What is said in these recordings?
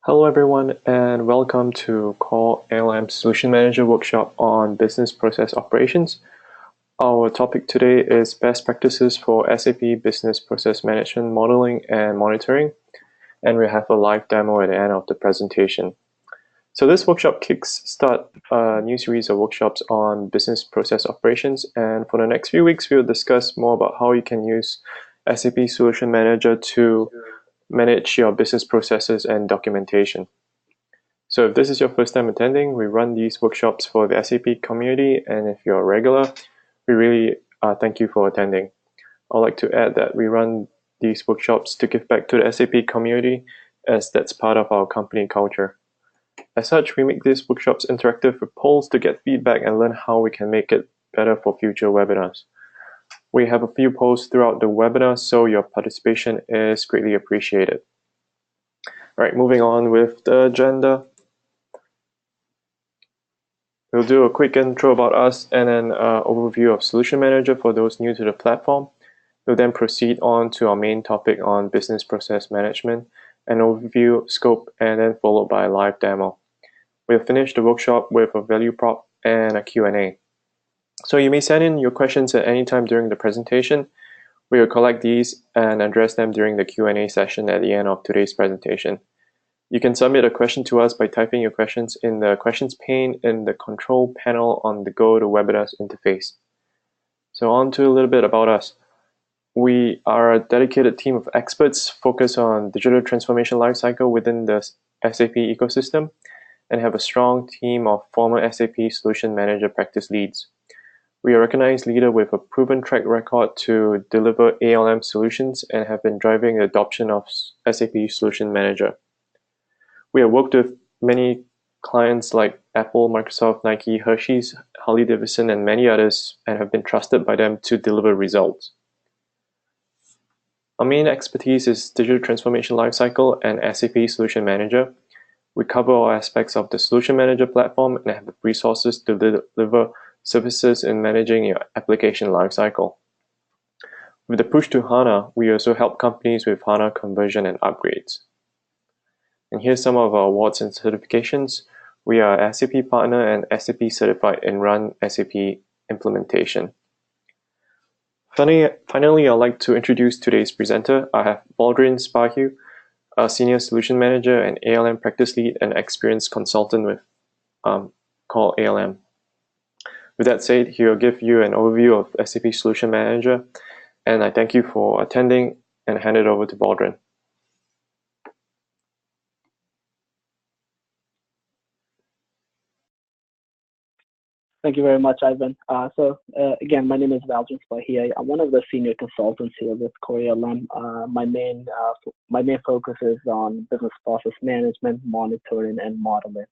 Hello everyone and welcome to CoreALM Solution Manager workshop on business process operations. Our topic today is best practices for SAP Business Process Management Modeling and Monitoring, and we have a live demo at the end of the presentation. So this workshop kickstart a new series of workshops on business process operations, and for the next few weeks we'll discuss more about how you can use SAP Solution Manager to manage your business processes and documentation. So if this is your first time attending, we run these workshops for the SAP community, and if you're a regular, we really thank you for attending. I'd like to add that we run these workshops to give back to the SAP community, as that's part of our company culture. As such, we make these workshops interactive with polls to get feedback and learn how we can make it better for future webinars. We have a few polls throughout the webinar, so your participation is greatly appreciated. All right, moving on with the agenda. We'll do a quick intro about us and an overview of Solution Manager for those new to the platform. We'll then proceed on to our main topic on business process management, an overview, scope, and then followed by a live demo. We'll finish the workshop with a value prop and a Q&A. So you may send in your questions at any time during the presentation. We will collect these and address them during the Q&A session at the end of today's presentation. You can submit a question to us by typing your questions in the questions pane in the control panel on the GoToWebinars interface. So on to a little bit about us. We are a dedicated team of experts focused on digital transformation lifecycle within the SAP ecosystem and have a strong team of former SAP Solution Manager practice leads. We are a recognized leader with a proven track record to deliver ALM solutions and have been driving the adoption of SAP Solution Manager. We have worked with many clients like Apple, Microsoft, Nike, Hershey's, Harley-Davidson, and many others, and have been trusted by them to deliver results. Our main expertise is digital transformation lifecycle and SAP Solution Manager. We cover all aspects of the Solution Manager platform and have the resources to deliver services in managing your application lifecycle. With the push to HANA, we also help companies with HANA conversion and upgrades. And here's some of our awards and certifications. We are SAP Partner and SAP Certified in Run SAP Implementation. Finally, I'd like to introduce today's presenter. I have Baldwin Spahiu, a Senior Solution Manager and ALM Practice Lead and experienced consultant with CoreALM. With that said, he will give you an overview of SAP Solution Manager, and I thank you for attending and hand it over to Baldwin. Thank you very much, Ivan. Again, my name is Baldwin Spahiu. I'm one of the senior consultants here with CoreALM. My main focus is on business process management, monitoring, and modeling.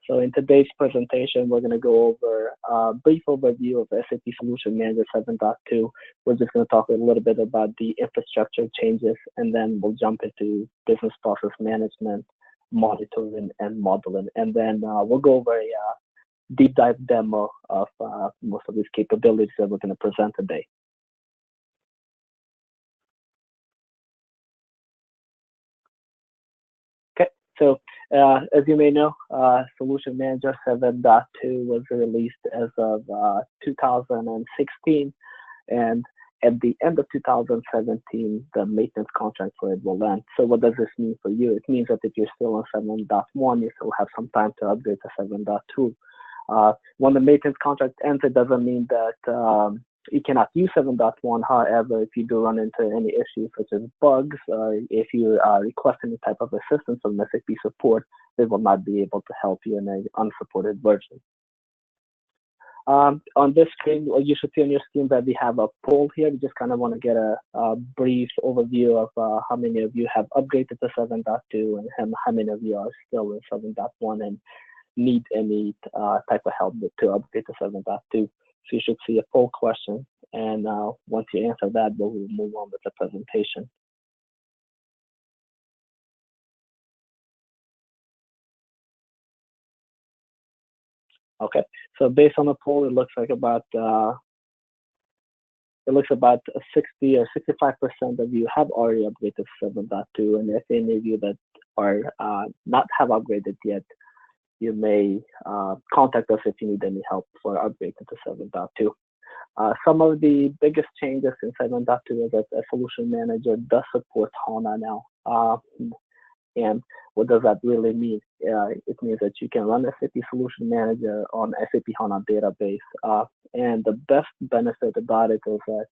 So in today's presentation, we're going to go over a brief overview of SAP Solution Manager 7.2. We're just going to talk a little bit about the infrastructure changes, and then we'll jump into business process management, monitoring, and modeling. And then we'll go over a deep dive demo of most of these capabilities that we're going to present today. Okay, so as you may know, Solution Manager 7.2 was released as of 2016, and at the end of 2017, the maintenance contract for it will end. So what does this mean for you? It means that if you're still on 7.1, you still have some time to upgrade to 7.2. When the maintenance contract ends, it doesn't mean that you cannot use 7.1. However, if you do run into any issues such as bugs, or if you request any type of assistance from SAP support, they will not be able to help you in an unsupported version. On this screen, you should see on your screen that we have a poll here. We just kind of want to get a brief overview of how many of you have upgraded to 7.2 and how many of you are still in 7.1 and need any type of help to upgrade to 7.2. So you should see a poll question, and once you answer that, we'll move on with the presentation. Okay, so based on the poll, it looks about 60 or 65% of you have already upgraded to 7.2, and if any of you that or not have upgraded yet, you may contact us if you need any help for upgrade to 7.2. Some of the biggest changes in 7.2 is that a Solution Manager does support HANA now. And what does that really mean? It means that you can run SAP Solution Manager on SAP HANA database. And the best benefit about it is that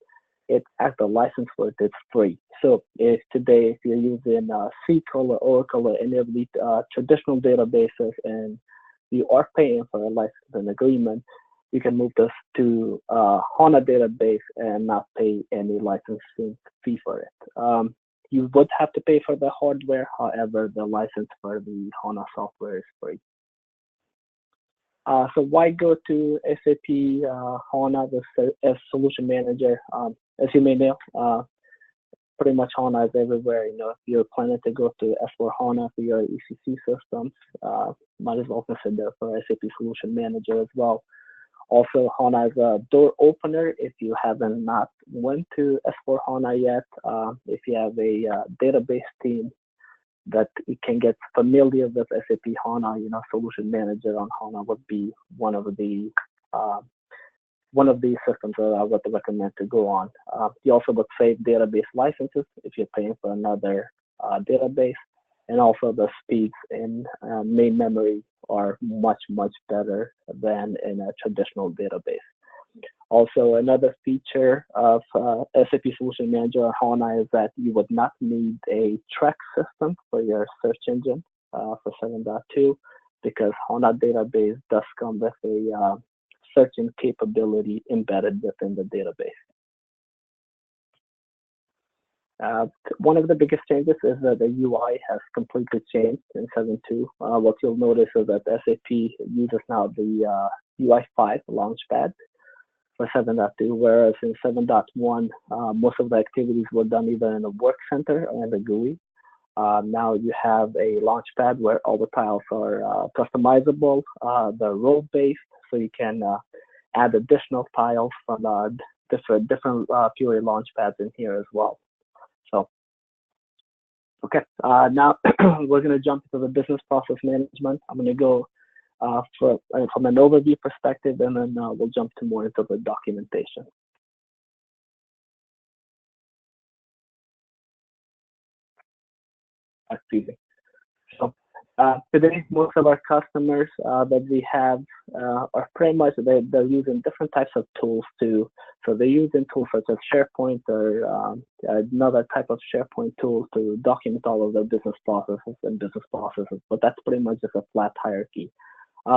it, as the license for it, it's free. So if you're using SQL or Oracle or any of the traditional databases and you are paying for a license and agreement, you can move this to HANA database and not pay any licensing fee for it. You would have to pay for the hardware, however, the license for the HANA software is free. So why go to SAP HANA as Solution Manager? As you may know, pretty much HANA is everywhere. You know, if you're planning to go to S4 HANA for your ECC systems, might as well consider for SAP Solution Manager as well. Also, HANA is a door opener if you haven't not went to S4 HANA yet. If you have a database team that you can get familiar with SAP HANA, you know, Solution Manager on HANA would be one of the systems that I would recommend to go on. You also would save database licenses if you're paying for another database, and also the speeds in main memory are much, much better than in a traditional database. Also, another feature of SAP Solution Manager on HANA is that you would not need a track system for your search engine for 7.2 because HANA database does come with a searching capability embedded within the database. One of the biggest changes is that the UI has completely changed in 7.2. What you'll notice is that SAP uses now the UI5 Launchpad for 7.2, whereas in 7.1, most of the activities were done either in the Work Center or in the GUI. Now you have a Launchpad where all the tiles are customizable, they're role-based, so you can add additional tiles from different Fury Launchpads in here as well. So, okay, now we're going to jump into the business process management. I'm going to go from an overview perspective, and then we'll jump to more into the documentation. Excuse me. So today, most of our customers that we have are pretty much, they're using different types of tools so they're using tools such as SharePoint or another type of SharePoint tool to document all of their business processes, but that's pretty much just a flat hierarchy.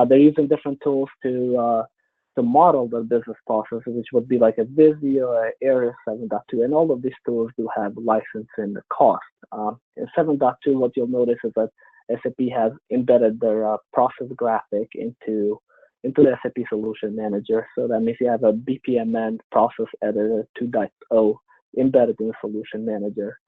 They're using different tools to model the business processes, which would be like a Visio or Area 7.2, and all of these tools do have license and cost. In 7.2, what you'll notice is that SAP has embedded their process graphic into the SAP Solution Manager. So that means you have a BPMN process editor 2.0 embedded in the Solution Manager.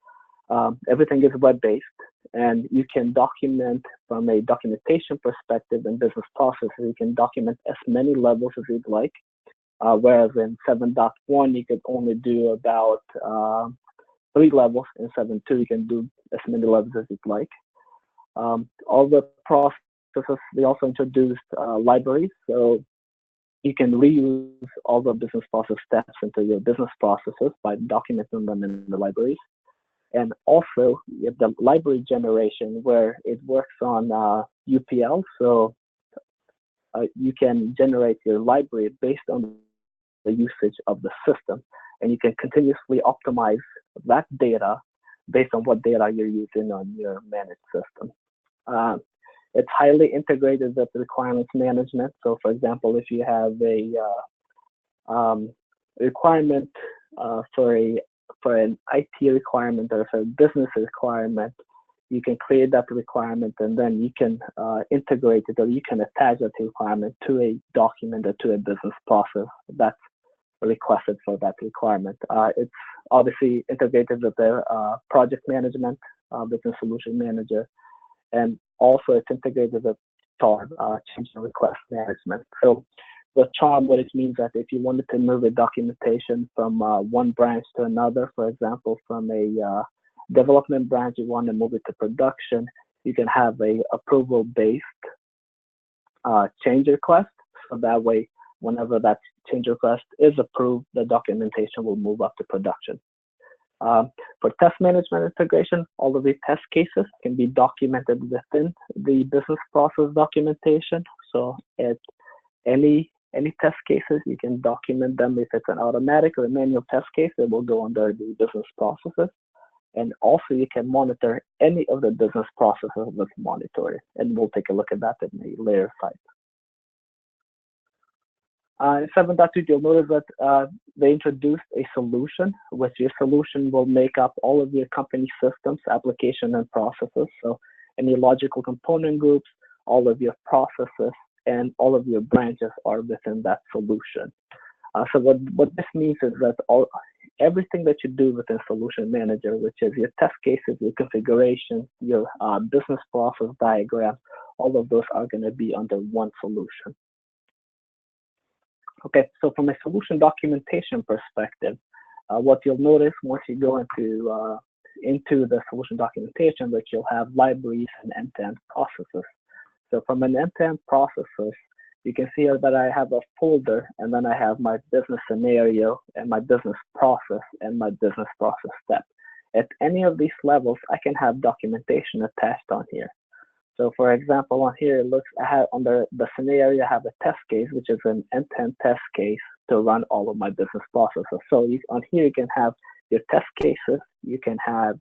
Everything is web-based, and you can document from a documentation perspective and business processes. You can document as many levels as you'd like, whereas in 7.1 you could only do about 3 levels. In 7.2 you can do as many levels as you'd like. All the processes, they also introduced libraries, so you can reuse all the business process steps into your business processes by documenting them in the libraries. And also, you have the library generation where it works on UPL, so you can generate your library based on the usage of the system, and you can continuously optimize that data based on what data you're using on your managed system. It's highly integrated with the requirements management. So, for example, if you have a requirement for an IT requirement or for a business requirement, you can create that requirement, and then you can integrate it, or you can attach that requirement to a document or to a business process that's requested for that requirement. It's obviously integrated with the project management, Business Solution Manager, and also it's integrated with CHARM, change and request management. So with CHARM, what it means that if you wanted to move a documentation from one branch to another, for example, from a development branch, you want to move it to production, you can have a approval-based change request. So that way, whenever that change request is approved, the documentation will move up to production. For test management integration, all of the test cases can be documented within the business process documentation. So at any test cases, you can document them. If it's an automatic or a manual test case, it will go under the business processes. And also you can monitor any of the business processes with monitoring. And we'll take a look at that in a later slide. In 7.2, you'll notice that they introduced a solution, which your solution will make up all of your company systems, application, and processes. So any logical component groups, all of your processes, and all of your branches are within that solution. So what this means is that everything that you do within Solution Manager, which is your test cases, your configuration, your business process diagram, all of those are going to be under one solution. Okay, so from a solution documentation perspective, what you'll notice once you go into the solution documentation, that you'll have libraries and end-to-end processes. So from an end-to-end processes, you can see here that I have a folder, and then I have my business scenario and my business process and my business process step. At any of these levels, I can have documentation attached on here. So for example, on here, I have under the scenario, I have a test case, which is an end-to-end test case to run all of my business processes. So on here, you can have your test cases, you can have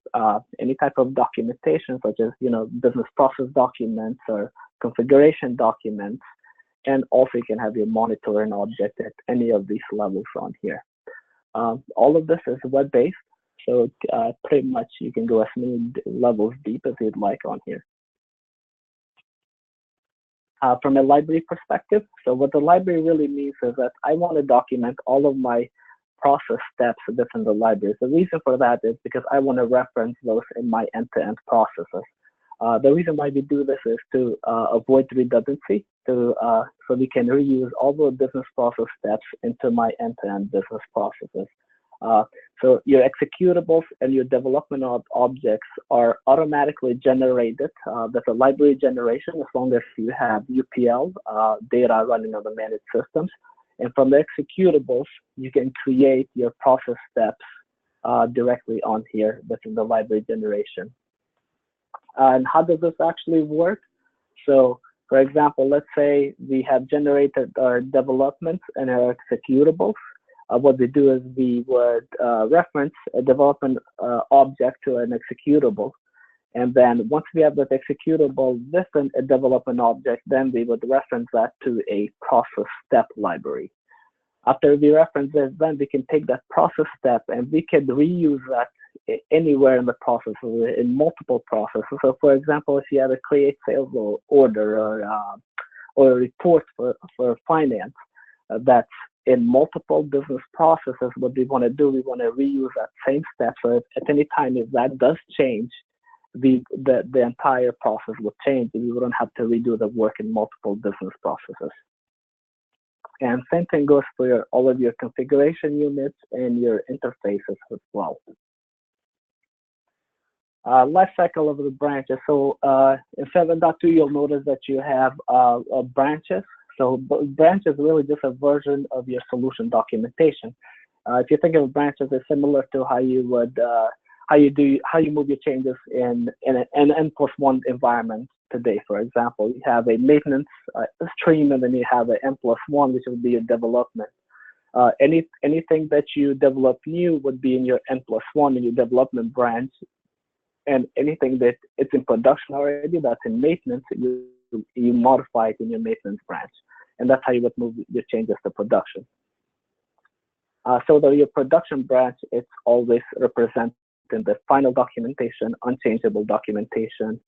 any type of documentation, such as, business process documents or configuration documents. And also you can have your monitoring object at any of these levels on here. All of this is web-based, so pretty much you can go as many levels deep as you'd like on here. From a library perspective, so what the library really means is that I want to document all of my process steps within the library. The reason for that is because I want to reference those in my end-to-end processes. The reason why we do this is to avoid redundancy, so we can reuse all the business process steps into my end-to-end business processes. So your executables and your development objects are automatically generated. That's a library generation as long as you have UPL data running on the managed systems. And from the executables, you can create your process steps directly on here within the library generation. And how does this actually work? So for example, let's say we have generated our developments and our executables. What we do is we would reference a development object to an executable. And then once we have that executable within a development object, then we would reference that to a process step library. After we reference this, then we can take that process step and we can reuse that anywhere in the process, in multiple processes. So for example, if you have a create sales order or a report for finance that's in multiple business processes, what we want to do, we want to reuse that same step. So at any time, if that does change, the entire process will change, and you wouldn't have to redo the work in multiple business processes. And same thing goes for all of your configuration units and your interfaces as well. Life cycle of the branches. So in 7.2, you'll notice that you have branches. So branches is really just a version of your solution documentation. If you think of branches, it's similar to how you would how you move your changes in an N+1 environment today. For example, you have a maintenance stream, and then you have an N+1, which would be your development. Anything that you develop new would be in your N+1 in your development branch, and anything that it's in production already that's in maintenance, you modify it in your maintenance branch, and that's how you would move your changes to production. So that your production branch, it's always represented in the final documentation, unchangeable documentation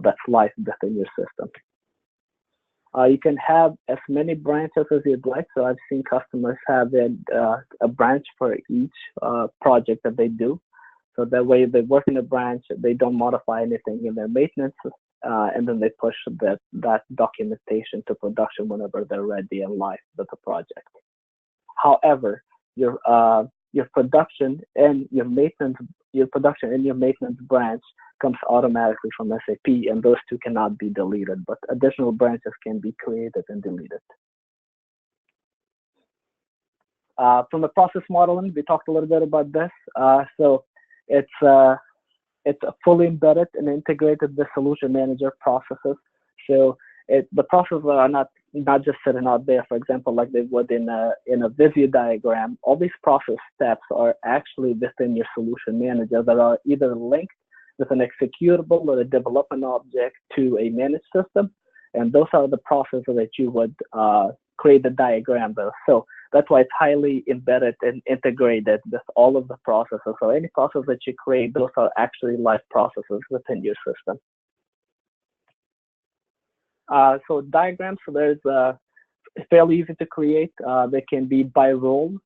that's live within your system. You can have as many branches as you'd like. So I've seen customers have a branch for each project that they do. So that way they work in a branch, they don't modify anything in their maintenance, and then they push that documentation to production whenever they're ready and live with the project. However, your your production and your maintenance branch comes automatically from SAP, and those two cannot be deleted, but additional branches can be created and deleted. From the process modeling, we talked a little bit about this. So it's fully embedded and integrated with Solution Manager processes. So the processes are not just sitting out there, for example, like they would in a Visio diagram. All these process steps are actually within your Solution Manager that are either linked with an executable or a development object to a managed system, and those are the processes that you would create the diagram with. So that's why it's highly embedded and integrated with all of the processes. So any process that you create, those are actually live processes within your system. So diagrams, so there's fairly easy to create. They can be by role.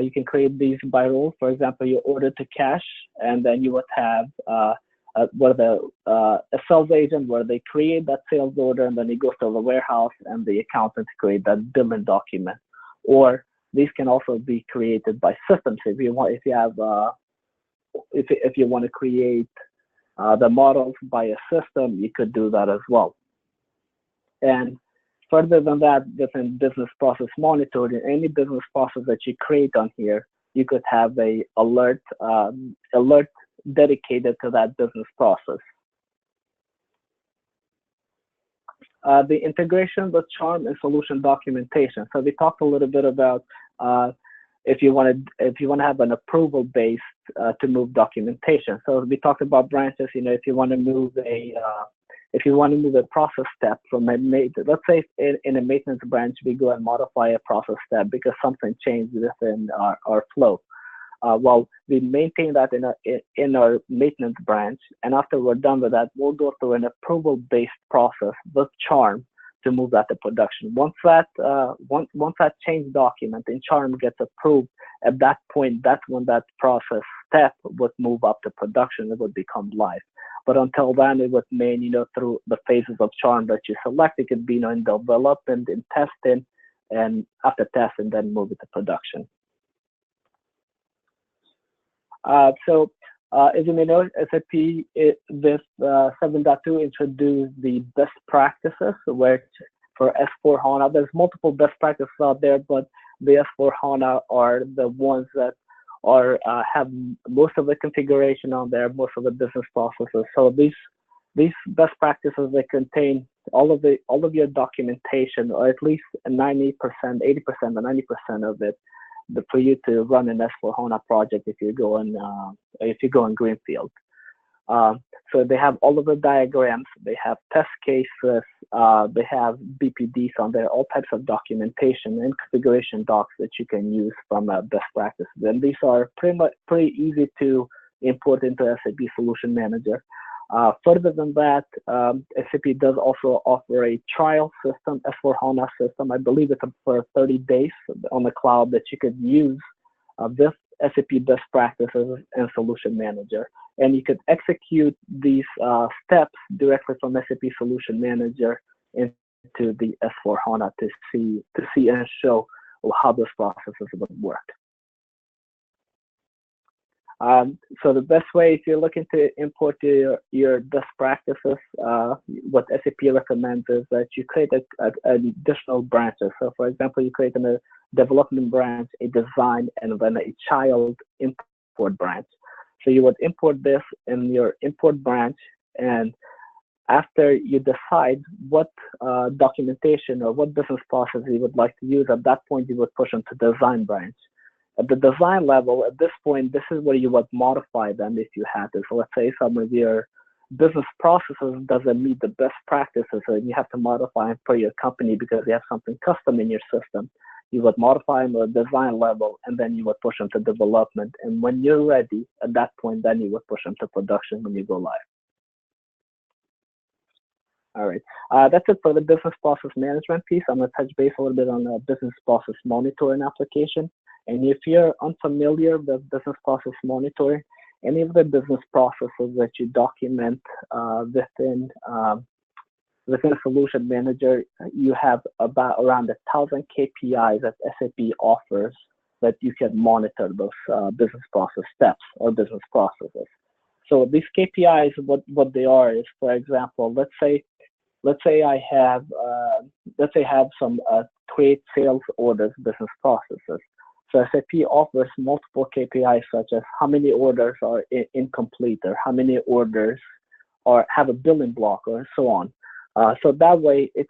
You can create these by role. For example, your order to cash, and then you would have a sales agent where they create that sales order, and then it goes to the warehouse and the accountant create that billing document. Or these can also be created by systems. If you want to create the models by a system, you could do that as well. And further than that, within business process monitoring, any business process that you create on here, you could have a alert dedicated to that business process. The integration with Charm and solution documentation. So we talked a little bit about if you want to have an approval based to move documentation. So we talked about branches. If you want to move a process step from a let's say in a maintenance branch, we go and modify a process step because something changed within our flow. Well, we maintain that in our maintenance branch, and after we're done with that, we'll go through an approval-based process with Charm to move that to production. Once that change document in Charm gets approved, at that point, that's when that process step would move up to production. It would become live. But until then, it would remain, through the phases of Charm that you select. It could be, in development, in testing, and after testing, then move it to production. So as you may know, SAP with 7.2 introduced the best practices, which for S4HANA, there's multiple best practices out there, but the S4HANA are the ones that have most of the configuration on there, most of the business processes. So these best practices, they contain all of your documentation, or at least 90%, 80%, or 90% of it, for you to run an S4HANA project if you go in greenfield. So they have all of the diagrams, they have test cases, they have BPDs on there, all types of documentation and configuration docs that you can use from best practices. And these are pretty easy to import into SAP Solution Manager. Further than that, SAP does also offer a trial system, S4HANA system. I believe it's for 30 days on the cloud that you could use this SAP best practices and Solution Manager. And you could execute these steps directly from SAP Solution Manager into the S4HANA to see and show how those processes would work. So the best way, if you're looking to import your best practices, what SAP recommends is that you create additional branches. So for example, you create a development branch, a design, and then a child import branch. So you would import this in your import branch, and after you decide what documentation or what business process you would like to use, at that point you would push them to design branch. At the design level, at this point, this is where you would modify them if you had to. So let's say some of your business processes doesn't meet the best practices, and you have to modify them per your company because you have something custom in your system. You would modify them at design level, and then you would push them to development. And when you're ready, at that point, then you would push them to production when you go live. All right, that's it for the business process management piece. I'm going to touch base a little bit on the business process monitoring application. And if you're unfamiliar with business process monitoring, any of the business processes that you document within Solution Manager, you have around 1,000 KPIs that SAP offers that you can monitor those business process steps or business processes. So these KPIs, what they are is, for example, let's say I have some create sales orders business processes. So SAP offers multiple KPIs such as how many orders are incomplete, or how many orders or have a billing block, or so on. So that way it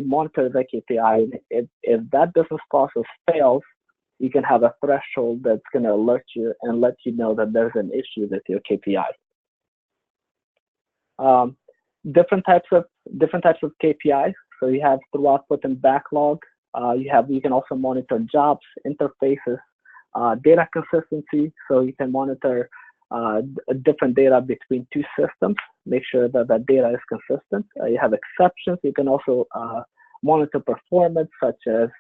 monitors that KPI. If that business process fails, you can have a threshold that's going to alert you and let you know that there's an issue with your KPI. Different types of KPIs. So you have through output and backlog. You can also monitor jobs, interfaces, data consistency. So you can monitor different data between two systems, make sure that that data is consistent. You have exceptions. You can also monitor performance, such as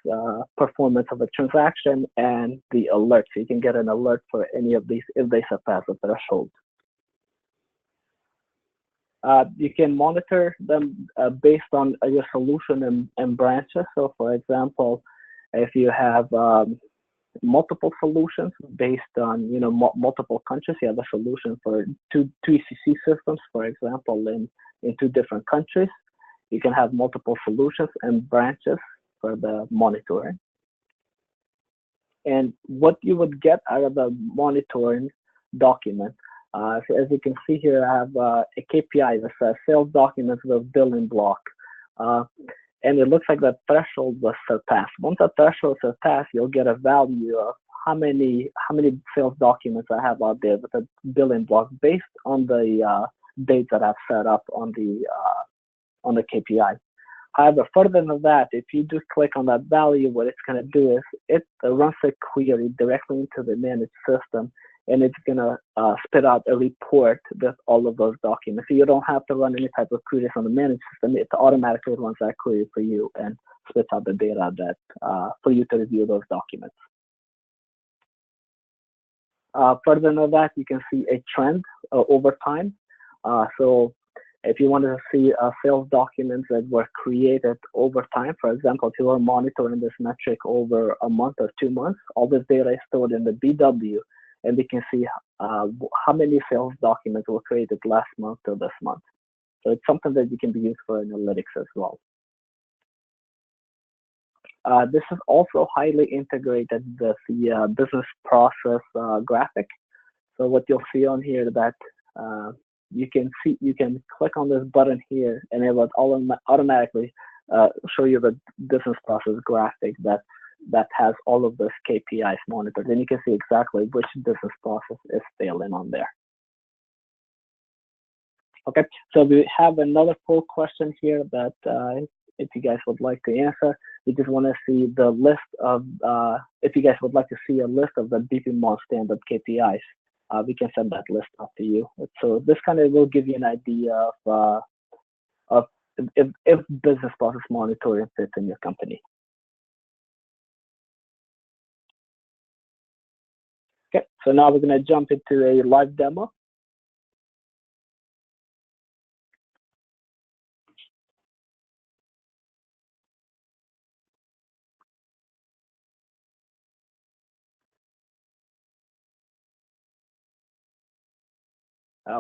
performance of a transaction and the alert. So you can get an alert for any of these if they surpass the threshold. You can monitor them based on your solution and branches. So for example, if you have multiple solutions based on multiple countries, you have a solution for two ECC systems, for example, in two different countries. You can have multiple solutions and branches for the monitoring. And what you would get out of the monitoring document, as you can see here, I have a KPI that says sales documents with billing block. And it looks like that threshold was surpassed. Once that threshold is surpassed, you'll get a value of how many sales documents I have out there with a billing block based on the dates that I've set up on the KPI. However, further than that, if you just click on that value, what it's going to do is it runs a query directly into the managed system, and it's going to spit out a report with all of those documents. So you don't have to run any type of queries on the managed system. It automatically runs that query for you and spits out the data that for you to review those documents. Further than that, you can see a trend over time. So if you want to see sales documents that were created over time, for example, if you are monitoring this metric over a month or 2 months, all this data is stored in the BW, and we can see how many sales documents were created last month to this month. So it's something that you can be used for analytics as well. This is also highly integrated with the business process graphic. So what you'll see on here that you can click on this button here, and it will automatically show you the business process graphic that has all of those KPIs monitored, and you can see exactly which business process is failing on there. Okay, so we have another poll question here that if you guys would like to answer, we just want to see the list of, if you guys would like to see a list of the BPMON standard KPIs, we can send that list out to you. So this kind of will give you an idea of if business process monitoring fits in your company. Okay, so now we're going to jump into a live demo.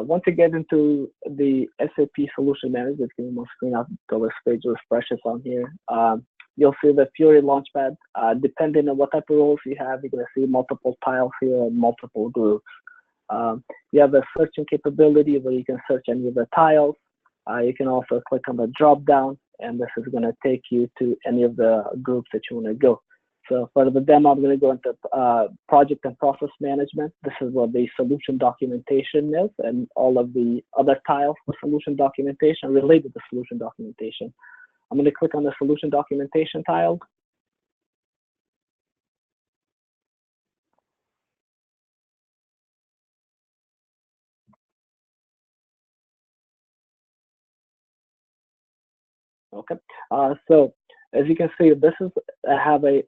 Once you get into the SAP Solution Manager, just give me my screen out, go page refreshes on here. You'll see the Fury Launchpad. Depending on what type of roles you have, you're going to see multiple tiles here and multiple groups. You have a searching capability where you can search any of the tiles. You can also click on the drop down, and this is going to take you to any of the groups that you want to go. So for the demo, I'm going to go into project and process management. This is what the solution documentation is, and all of the other tiles for solution documentation related to solution documentation. I'm going to click on the solution documentation tile. Okay, so as you can see, this is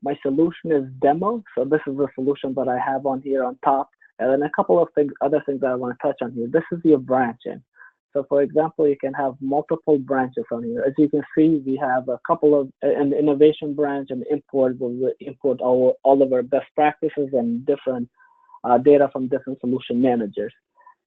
my solution is demo. So this is the solution that I have on here on top, and then a couple of other things that I want to touch on here. This is your branching. So for example, you can have multiple branches on here. As you can see, we have a couple of, an innovation branch and import, will import all of our best practices and different data from different solution managers.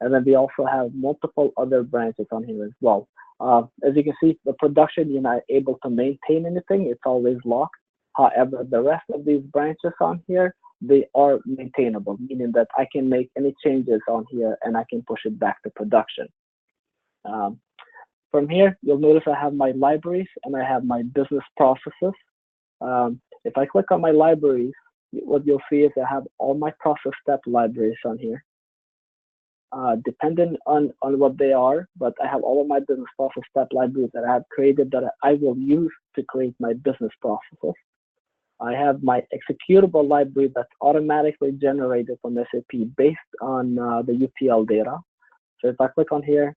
And then we also have multiple other branches on here as well. As you can see, the production, you're not able to maintain anything. It's always locked. However, the rest of these branches on here, they are maintainable, meaning that I can make any changes on here and I can push it back to production. From here, you'll notice I have my libraries and I have my business processes. If I click on my libraries, what you'll see is I have all my process step libraries on here. Depending on what they are, but I have all of my business process step libraries that I have created that I will use to create my business processes. I have my executable library that's automatically generated from SAP based on the UTL data. So if I click on here,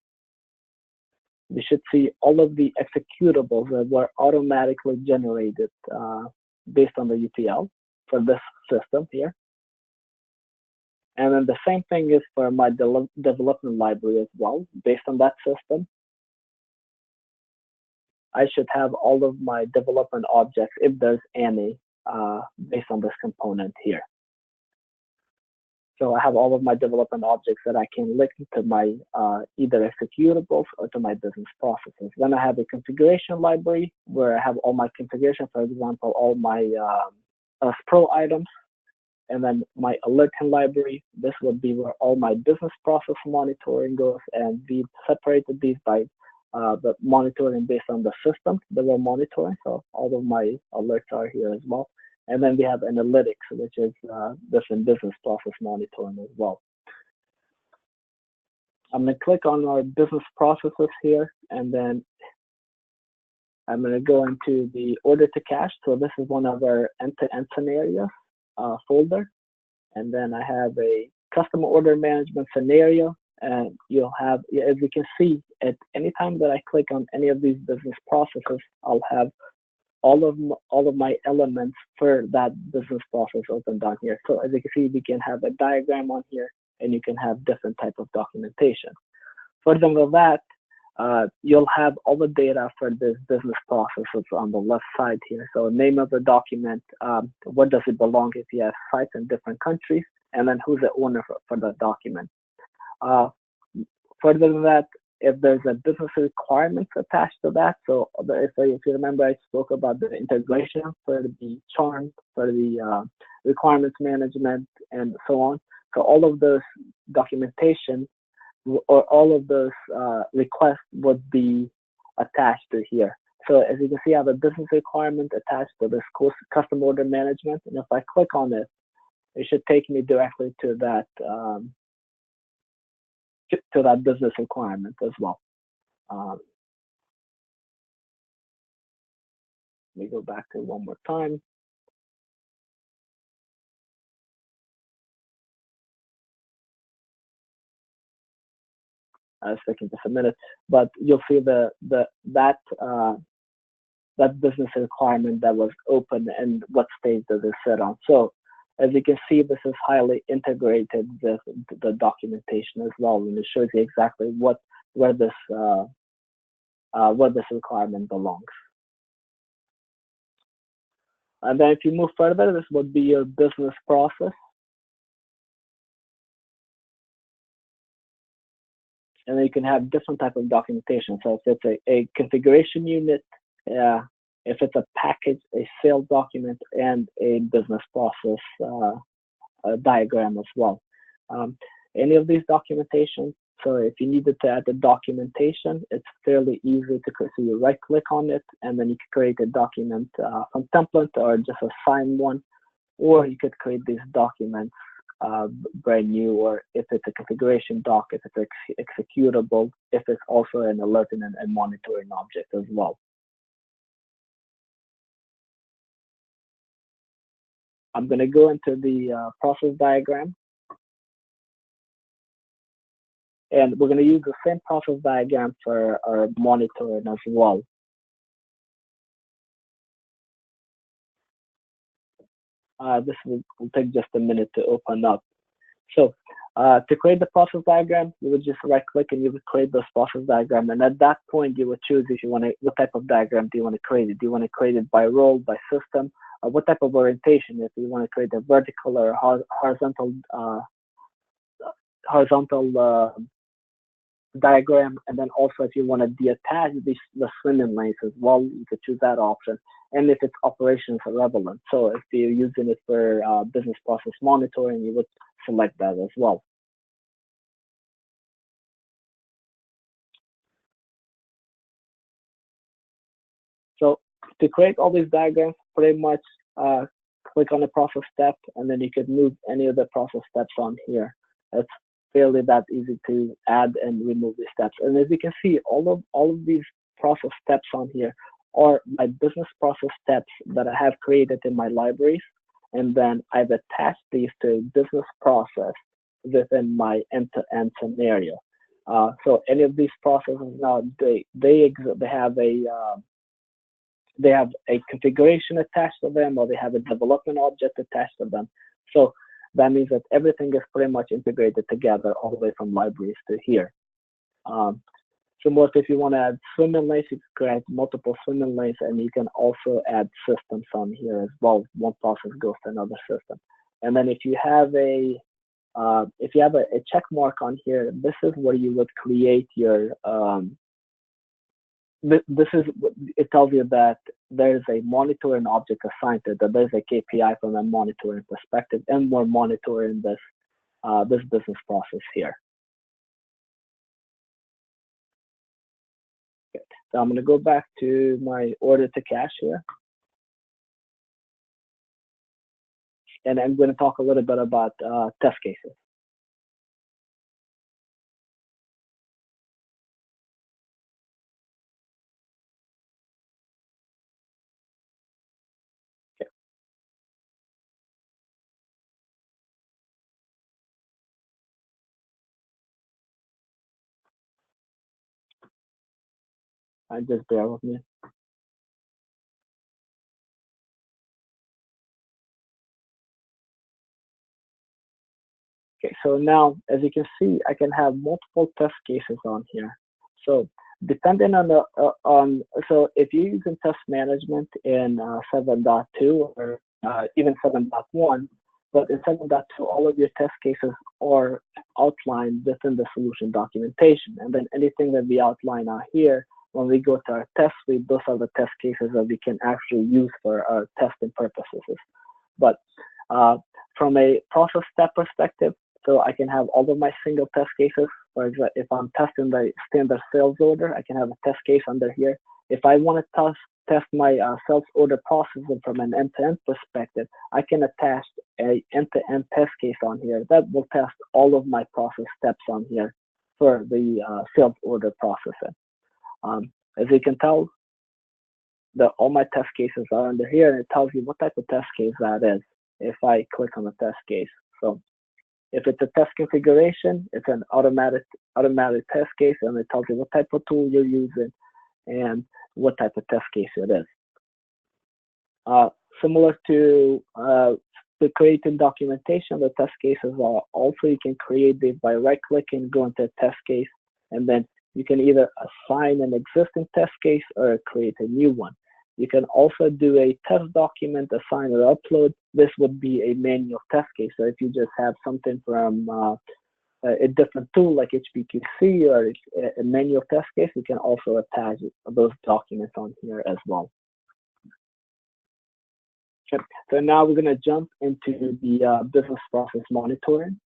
we should see all of the executables that were automatically generated based on the UTL for this system here. And then the same thing is for my development library as well. Based on that system, I should have all of my development objects, if there's any, based on this component here. So I have all of my development objects that I can link to my either executables or to my business processes. Then I have a configuration library where I have all my configuration, for example, all my Pro items. And then my alerting library, this would be where all my business process monitoring goes, and we separated these by the monitoring based on the system that we're monitoring. So all of my alerts are here as well. And then we have analytics, which is different business process monitoring as well. I'm going to click on our business processes here, and then I'm going to go into the order to cash. So this is one of our end-to-end scenarios folder. And then I have a customer order management scenario. And you'll have, as you can see, at any time that I click on any of these business processes, I'll have all of my elements for that business process open down here. So as you can see, we can have a diagram on here, and you can have different type of documentation. Further than that, you'll have all the data for this business processes on the left side here. So name of the document, what does it belong if you have sites in different countries, and then who's the owner for the document. Further than that, if there's a business requirements attached to that, so if you remember, I spoke about the integration for the charm, for the requirements management, and so on. So all of those documentation or all of those requests would be attached to here. So as you can see, I have a business requirement attached to this custom order management, and if I click on it, it should take me directly to that business requirement as well. Let me go back to it one more time. It's taking just a minute, but you'll see that business requirement that was open and what stage does it sit on. So as you can see, this is highly integrated with the documentation as well, and it shows you exactly where this requirement belongs. And then if you move further, this would be your business process. And then you can have different type of documentation. So if it's a configuration unit, if it's a package, a sales document, and a business process diagram as well. Any of these documentation. So if you needed to add the documentation, it's fairly easy to create. So you right click on it, and then you can create a document from template or just assign one, or you could create these documents brand new, or if it's a configuration doc, if it's executable, if it's also an alerting and monitoring object as well. I'm going to go into the process diagram, and we're going to use the same process diagram for our monitoring as well. This will take just a minute to open up. So To create the process diagram, you would just right click and you would create this process diagram. And at that point, you would choose if you want to, what type of diagram do you want to create it? Do you want to create it by role, by system? What type of orientation? If you want to create a vertical or horizontal diagram, and then also if you want to deattach the swimming lanes as well, you could choose that option. And if it's operations relevant, so if you're using it for business process monitoring, you would select that as well. So to create all these diagrams, pretty much click on the process step, and then you could move any of the process steps on here. It's fairly that easy to add and remove the steps. And as you can see, all of these process steps on here are my business process steps that I have created in my libraries, and then I've attached these to a business process within my end-to-end scenario. So any of these processes now they have a configuration attached to them, or they have a development object attached to them. So that means that everything is pretty much integrated together all the way from libraries to here. Similar to if you want to add swimming lanes, you can create multiple swimming lanes, and you can also add systems on here as well. One process goes to another system. And then if you have a check mark on here, this is where you would create your it tells you that there's a monitoring object assigned to it, that there's a KPI from a monitoring perspective, and we're monitoring this business process here. Okay. So I'm going to go back to my order to cash here, and I'm going to talk a little bit about test cases. Just bear with me. Okay, so now, as you can see, I can have multiple test cases on here. So depending on so if you're using test management in 7.2 or even 7.1, but in 7.2, all of your test cases are outlined within the solution documentation. And then anything that we outline out here, when we go to our test suite, those are the test cases that we can actually use for our testing purposes. But from a process step perspective, so I can have all of my single test cases. For example, if I'm testing the standard sales order, I can have a test case under here. If I want to test my sales order processing from an end-to-end perspective, I can attach a end-to-end test case on here that will test all of my process steps on here for the sales order processing. As you can tell, all my test cases are under here, and it tells you what type of test case that is if I click on the test case. So if it's a test configuration, it's an automatic test case, and it tells you what type of tool you're using and what type of test case it is. Similar to creating documentation, the test cases are also, you can create this by right-clicking, go into a test case, and then you can either assign an existing test case or create a new one. You can also do a test document, assign or upload. This would be a manual test case. So if you just have something from a different tool like HPQC or a manual test case, you can also attach those documents on here as well. Okay. So now we're going to jump into the business process monitoring.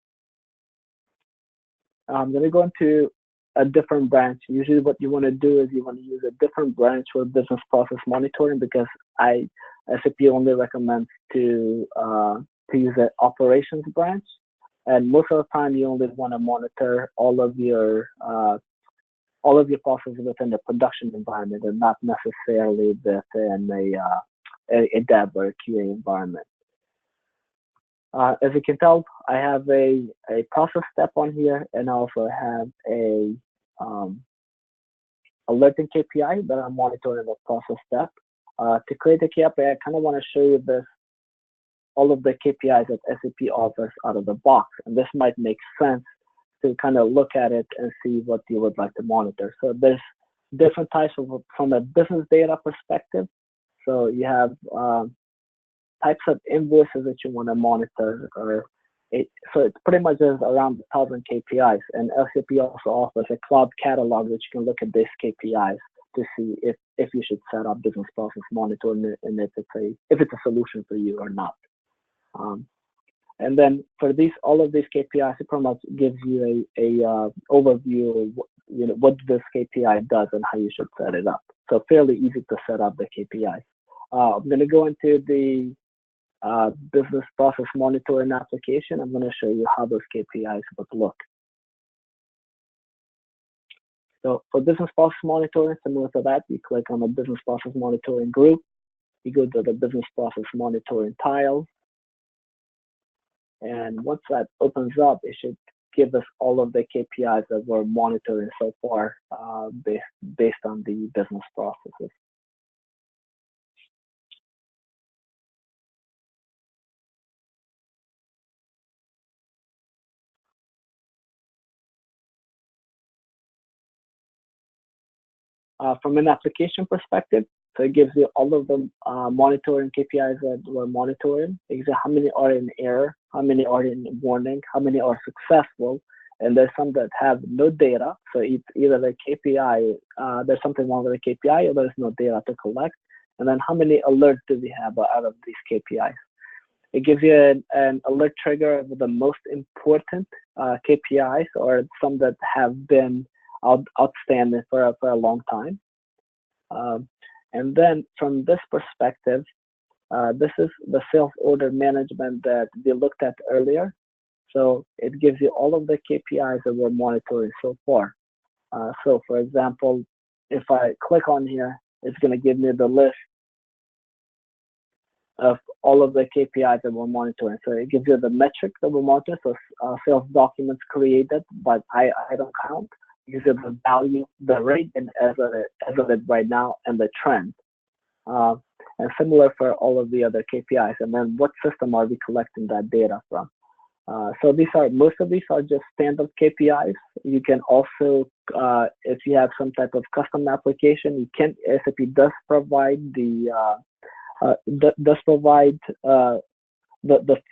I'm going to go into a different branch. Usually what you want to do is you want to use a different branch for business process monitoring, because SAP only recommends to use an operations branch. And most of the time you only want to monitor all of your processes within the production environment, and not necessarily within a dev or a QA environment. As you can tell, I have a process step on here, and I also have a alerting KPI that I'm monitoring the process step. To create a KPI, I kind of want to show you this all of the KPIs that SAP offers out of the box. And this might make sense to kind of look at it and see what you would like to monitor. So there's different types from a business data perspective. So you have types of invoices that you want to monitor, so it's pretty much just around 1,000 KPIs. And SAP also offers a cloud catalog that you can look at these KPIs to see if you should set up business process monitoring and if it's a solution for you or not. And then for all of these KPIs, it pretty much gives you a overview of what this KPI does and how you should set it up. So fairly easy to set up the KPIs. I'm going to go into the business process monitoring application. I'm going to show you how those KPIs would look. So for business process monitoring, similar to that, you click on the business process monitoring group. You go to the business process monitoring tile. And once that opens up, it should give us all of the KPIs that we're monitoring so far based on the business processes. From an application perspective, so it gives you all of the monitoring KPIs that we're monitoring. Exactly how many are in error, how many are in warning, how many are successful, and there's some that have no data. So it's either the KPI, there's something wrong with the KPI, or there's no data to collect. And then how many alerts do we have out of these KPIs? It gives you an alert trigger of the most important KPIs, or some that have been outstanding for a long time. And then from this perspective, this is the sales order management that we looked at earlier. So it gives you all of the KPIs that we're monitoring so far. So for example, if I click on here, it's going to give me the list of all of the KPIs that we're monitoring. So it gives you the metric that we're monitoring. So sales documents created, but I don't count. Gives you the value, the rate, and as of it right now, and the trend. And similar for all of the other KPIs. And then what system are we collecting that data from? So most of these are just standard KPIs. You can also, if you have some type of custom application, SAP does provide the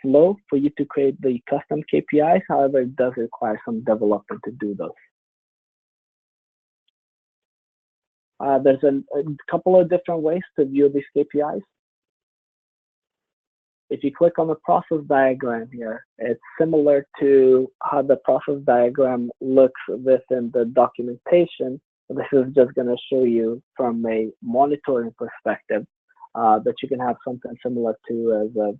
flow for you to create the custom KPIs. However, it does require some development to do those. There's a couple of different ways to view these KPIs. If you click on the process diagram here, it's similar to how the process diagram looks within the documentation. This is just going to show you from a monitoring perspective that you can have something similar to as a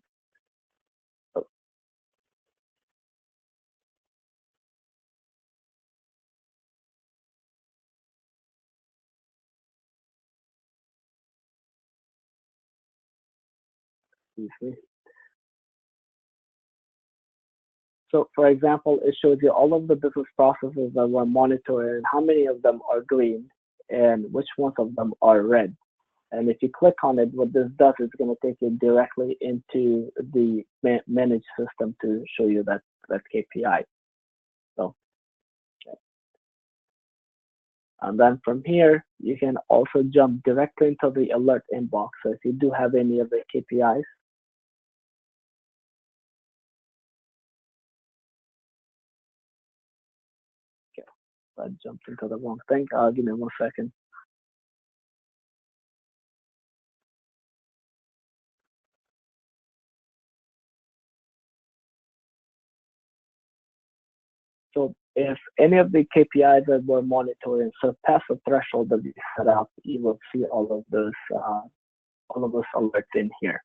So for example, it shows you all of the business processes that we're monitoring and how many of them are green and which ones of them are red. And if you click on it, what this does is going to take you directly into the managed system to show you that KPI. So, okay. And then from here, you can also jump directly into the alert inbox. So if you do have any of the KPIs, I jumped into the wrong thing. Give me 1 second. So if any of the KPIs that we're monitoring surpass the threshold that we set up, you will see all of those alerts in here.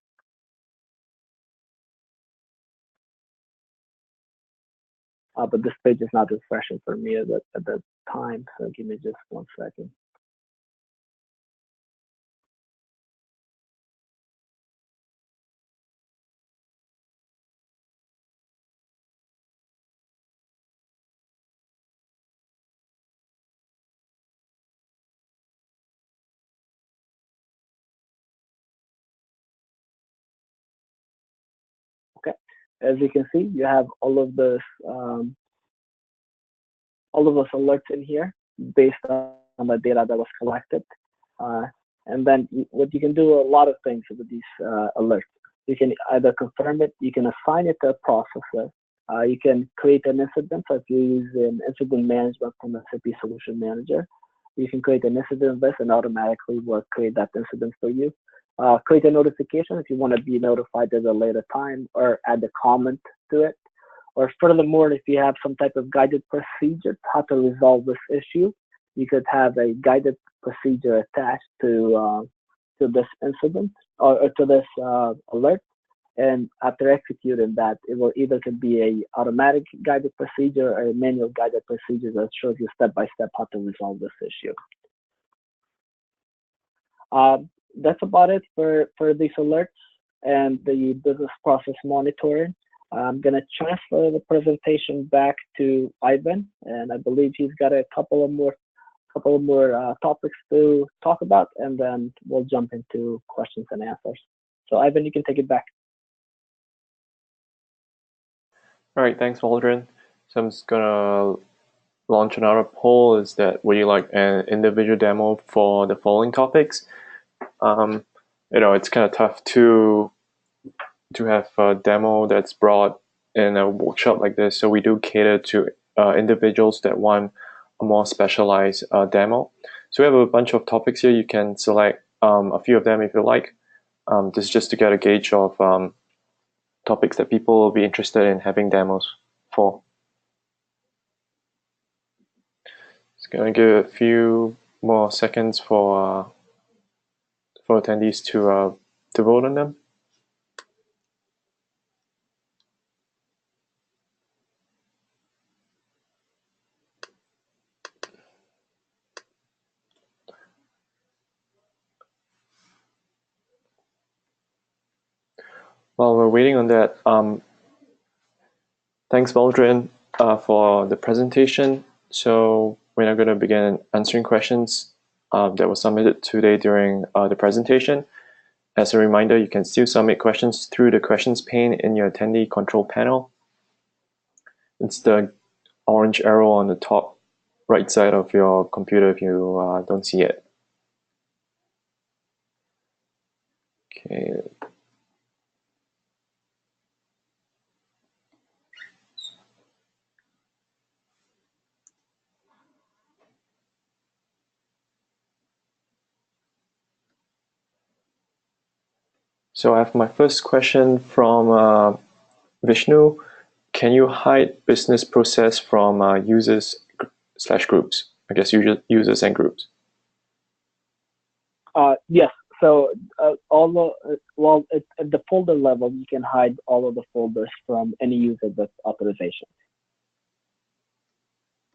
But this page is not refreshing for me at the time, so give me just 1 second. Okay, as you can see, you have all of those alerts in here based on the data that was collected. And then what you can do a lot of things with these alerts. You can either confirm it, you can assign it to a processor, you can create an incident. So if you use an incident management from SAP Solution Manager, you can create an incident list and automatically will create that incident for you. Create a notification if you want to be notified at a later time, or add a comment to it. Or furthermore, if you have some type of guided procedure how to resolve this issue, you could have a guided procedure attached to this incident or to this alert. And after executing that, it will either could be a automatic guided procedure or a manual guided procedure that shows you step by step how to resolve this issue. That's about it for these alerts and the business process monitoring. I'm going to transfer the presentation back to Ivan, and I believe he's got a couple of more topics to talk about, and then we'll jump into questions and answers. So Ivan, you can take it back. All right, thanks, Waldron. So I'm just gonna launch another poll. Is that would you like an individual demo for the following topics? It's kind of tough to have a demo that's brought in a workshop like this. So we do cater to individuals that want a more specialized demo. So we have a bunch of topics here. You can select a few of them if you like. This is just to get a gauge of topics that people will be interested in having demos for. Just gonna give a few more seconds for attendees to vote on them. While we're waiting on that, thanks, Waldron, for the presentation. So we're now going to begin answering questions that were submitted today during the presentation. As a reminder, you can still submit questions through the questions pane in your attendee control panel. It's the orange arrow on the top right side of your computer if you don't see it. Okay. So I have my first question from Vishnu. Can you hide business process from users/groups? I guess users and groups. Yes. So at the folder level, you can hide all of the folders from any user with authorization.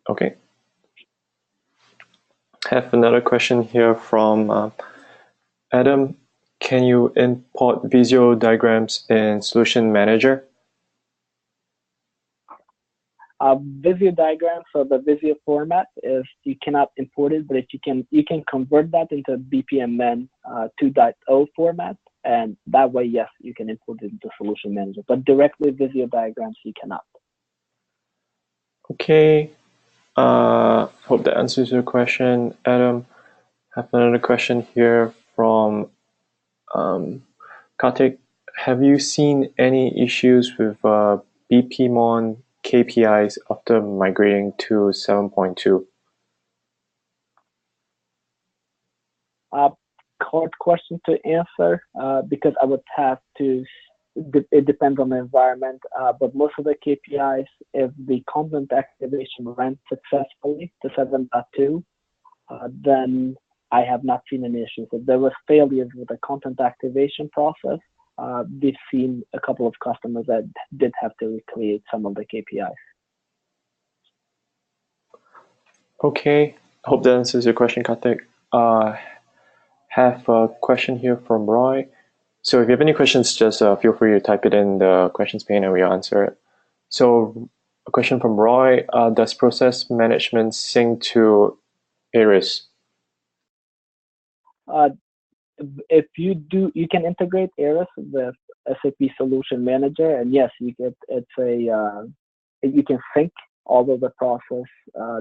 Okay. Have another question here from Adam. Can you import visual diagrams in Solution Manager? Visio diagram, so the Visio format is you cannot import it, but you can convert that into BPMN 2.0 format, and that way, yes, you can import it into Solution Manager. But directly Visio diagrams, you cannot. Okay. Hope that answers your question, Adam. Have another question here from Kartik. Have you seen any issues with BPMon KPIs after migrating to 7.2? Hard question to answer because I would have to. It depends on the environment, but most of the KPIs, if the content activation ran successfully to 7.2, then I have not seen any issues. If there was failures with the content activation process, we've seen a couple of customers that did have to recreate some of the KPIs. Okay, hope that answers your question, Kartik. Have a question here from Roy. So if you have any questions, just feel free to type it in the questions pane and we'll answer it. So a question from Roy, does process management sync to ARIS? if you do, you can integrate Eris with SAP Solution Manager, and yes, you can sync all of the process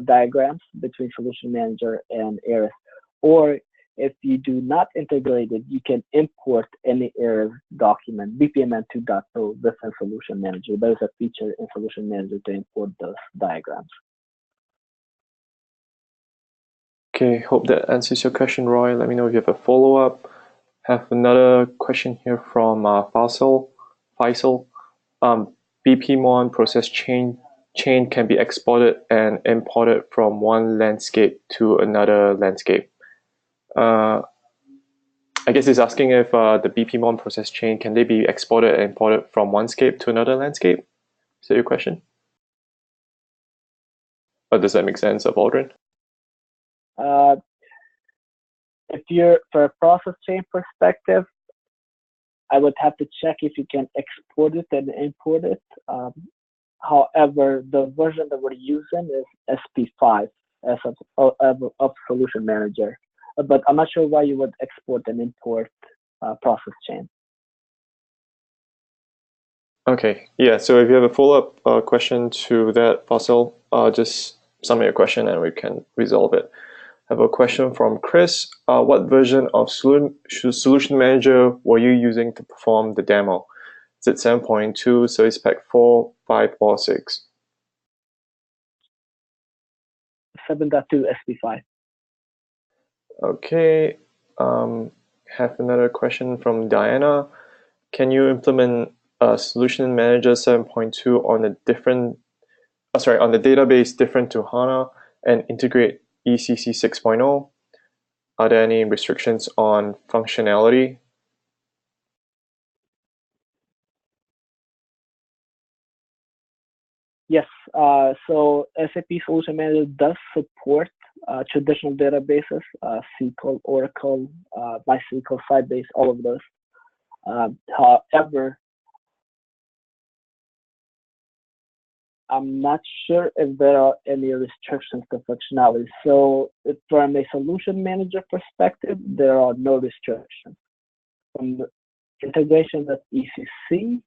diagrams between Solution Manager and Eris. Or if you do not integrate it, you can import any Eris document, BPMN2.0, within Solution Manager. There's a feature in Solution Manager to import those diagrams. Okay, hope that answers your question, Roy. Let me know if you have a follow-up. Have another question here from Faisal. BPMon process chain can be exported and imported from one landscape to another landscape. I guess he's asking if the BPMon process chain, can they be exported and imported from one scape to another landscape? Is that your question? Or does that make sense, Aldrin? If you're, for a process chain perspective, I would have to check if you can export it and import it. However, the version that we're using is SP5 of Solution Manager. But I'm not sure why you would export and import process chain. Okay, yeah, so if you have a follow-up question to that, Faisal, just submit your question and we can resolve it. I have a question from Chris. What version of Solution Manager were you using to perform the demo? Is it 7.2, Service Pack 4, 5, or 6? 7.2 SP5. Okay, have another question from Diana. Can you implement Solution Manager 7.2 on a on the database different to HANA and integrate ECC 6.0? Are there any restrictions on functionality? Yes, so SAP Solution Manager does support traditional databases, SQL, Oracle, MySQL, Sybase, all of those. However, I'm not sure if there are any restrictions to functionality. So from a Solution Manager perspective, there are no restrictions. From the integration with ECC,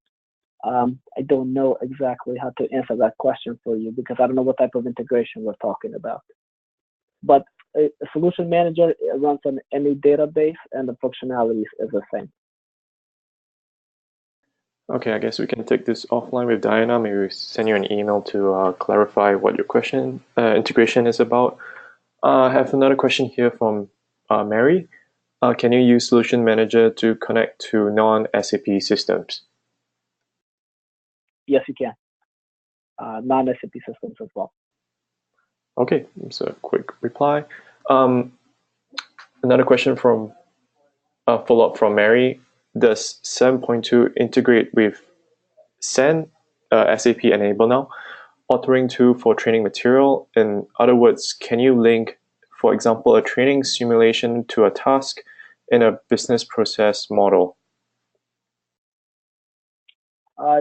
I don't know exactly how to answer that question for you because I don't know what type of integration we're talking about. But a Solution Manager runs on any database and the functionalities is the same. Okay, I guess we can take this offline with Diana. Maybe we send you an email to clarify what your question integration is about. I have another question here from Mary. Can you use Solution Manager to connect to non-SAP systems? Yes, you can. Non-SAP systems as well. Okay, that's a quick reply. Another question from follow-up from Mary. Does 7.2 integrate with SEN, SAP Enable now, authoring tool for training material? In other words, can you link, for example, a training simulation to a task in a business process model?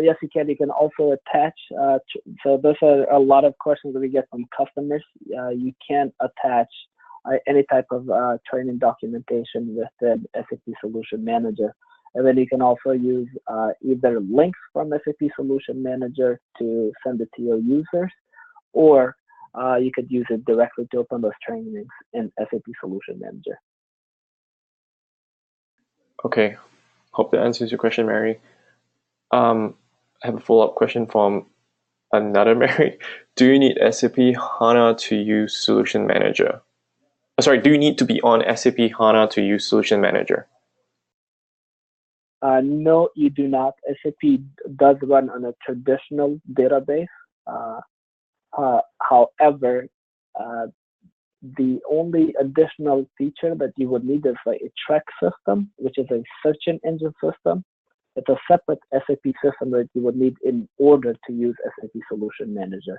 Yes, you can. You can also attach. So those are a lot of questions that we get from customers. You can attach any type of training documentation within SAP Solution Manager. And then you can also use either links from SAP Solution Manager to send it to your users, or you could use it directly to open those trainings in SAP Solution Manager. Okay, hope that answers your question, Mary. I have a follow-up question from another Mary. Do you need SAP HANA to use Solution Manager? Sorry, do you need to be on SAP HANA to use Solution Manager? No, you do not. SAP does run on a traditional database. However, the only additional feature that you would need is like a track system, which is a search engine system. It's a separate SAP system that you would need in order to use SAP Solution Manager.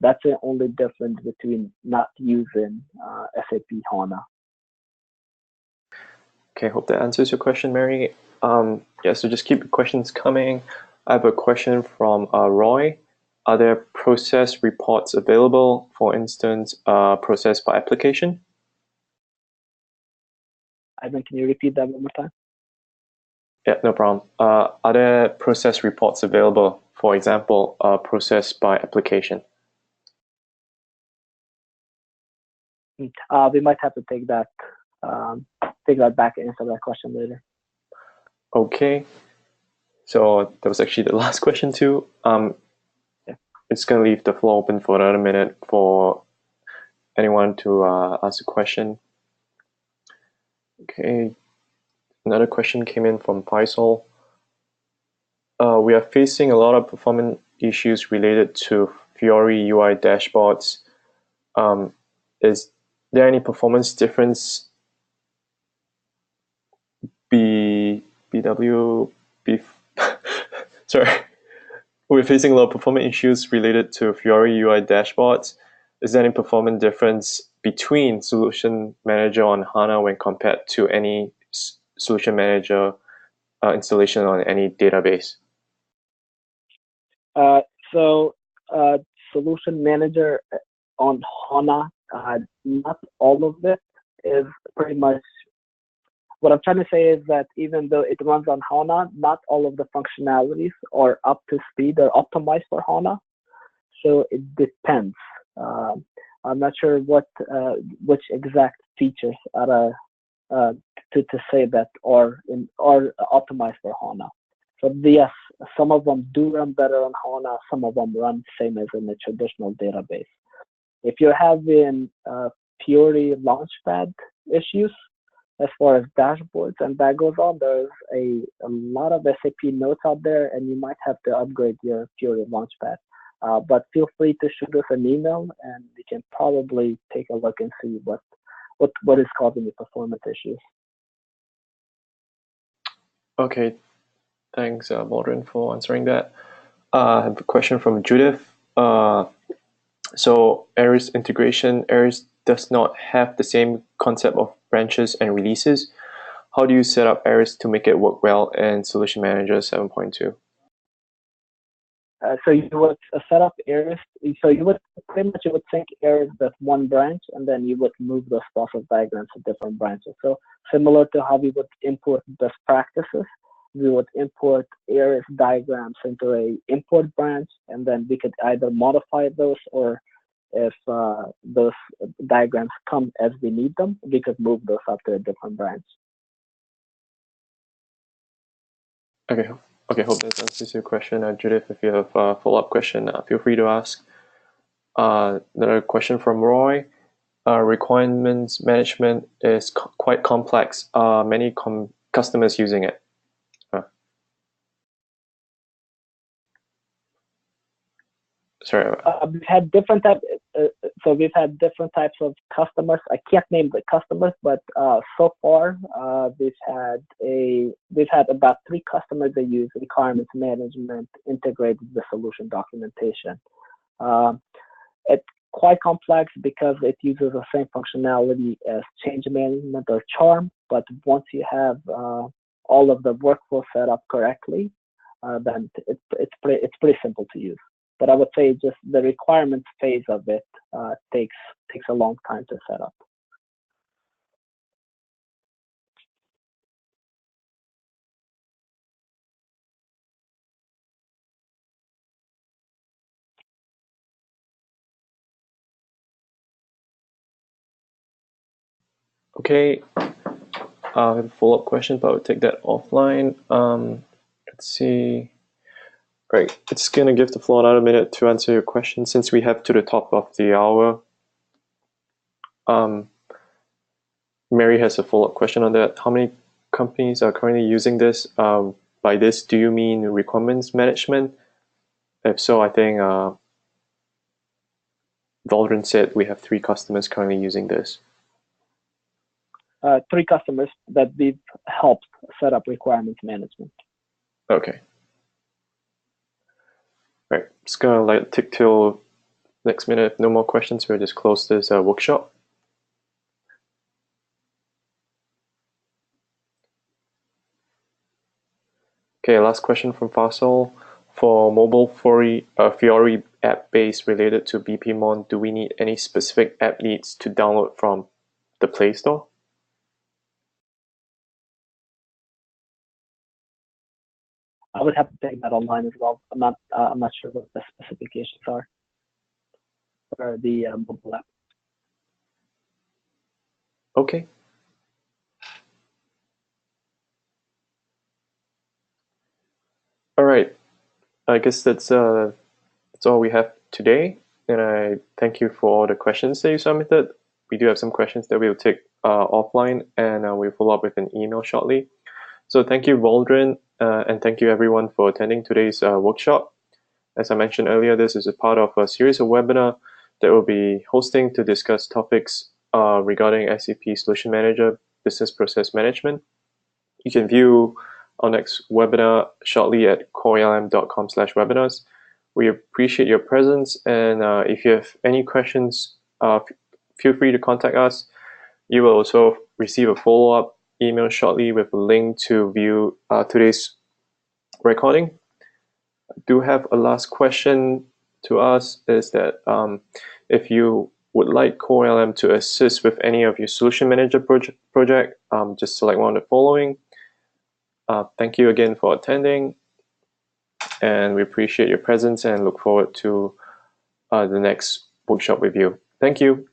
That's the only difference between not using SAP HANA. Okay, hope that answers your question, Mary. Yeah, so just keep the questions coming. I have a question from Roy. Are there process reports available, for instance, process by application? Ivan, can you repeat that one more time? Yeah, no problem. Are there process reports available? For example, process by application. We might have to take that back and answer that question later. Okay. So that was actually the last question too. It's going to leave the floor open for another minute for anyone to ask a question. Okay. Another question came in from Faisal. We are facing a lot of performance issues related to Fiori UI dashboards. Is there any performance difference sorry. We're facing a lot of performance issues related to Fiori UI dashboards. Is there any performance difference between Solution Manager on HANA when compared to any Solution Manager installation on any database? Solution Manager on HANA, not all of it is pretty much. What I'm trying to say is that even though it runs on HANA, not all of the functionalities are up to speed or optimized for HANA. So it depends. I'm not sure which exact features are to say that are optimized for HANA. So yes, some of them do run better on HANA. Some of them run same as in a traditional database. If you're having Fiori Launchpad issues, as far as dashboards and that goes on, there's a lot of SAP notes out there, and you might have to upgrade your Fiori Launchpad. But feel free to shoot us an email, and we can probably take a look and see what is causing the performance issues. Okay, thanks, Maldron, for answering that. I have a question from Judith. So Aries integration, Aries does not have the same concept of branches and releases. How do you set up Aries to make it work well in Solution Manager 7.2? So you would set up Aries. So you would sync Aries with one branch, and then you would move those process diagrams to different branches. So similar to how we would import best practices, we would import Aries diagrams into a import branch, and then we could either modify those, or if those diagrams come as we need them, we could move those up to a different branch. Okay, hope that answers your question, Judith. If you have a follow-up question, feel free to ask. Another question from Roy. Requirements management is quite complex. Many customers using it. Sorry. We've had different types. We've had different types of customers. I can't name the customers, but so far we've had about 3 customers that use requirements management integrated with the solution documentation. It's quite complex because it uses the same functionality as change management or Charm, but once you have all of the workflow set up correctly, then it's pretty simple to use. But I would say just the requirements phase of it takes a long time to set up. Okay, I have a follow-up question, but I'll take that offline. Let's see. Great. It's going to give the floor another minute to answer your question since we have to the top of the hour. Mary has a follow-up question on that. How many companies are currently using this? By this, do you mean requirements management? If so, I think Valdrin said we have 3 customers currently using this. 3 customers that we've helped set up requirements management. Okay. Right. Just gonna let it tick till next minute. If no more questions, we'll just close this workshop. Okay, last question from Faisal. For mobile Fiori app base related to BPMon, do we need any specific app needs to download from the Play Store? I would have to take that online as well. I'm not sure what the specifications are for the mobile app. Okay. All right. I guess that's all we have today. And I thank you for all the questions that you submitted. We do have some questions that we'll take offline, and we'll follow up with an email shortly. So thank you, Waldron, and thank you everyone for attending today's workshop. As I mentioned earlier, this is a part of a series of webinar that we'll be hosting to discuss topics regarding SAP Solution Manager Business Process Management. You can view our next webinar shortly at corealm.com/webinars. We appreciate your presence, and if you have any questions, feel free to contact us. You will also receive a follow-up email shortly with a link to view today's recording. I do have a last question to ask, is that if you would like CoreALM to assist with any of your Solution Manager project, just select one of the following. Thank you again for attending, and we appreciate your presence and look forward to the next workshop with you. Thank you.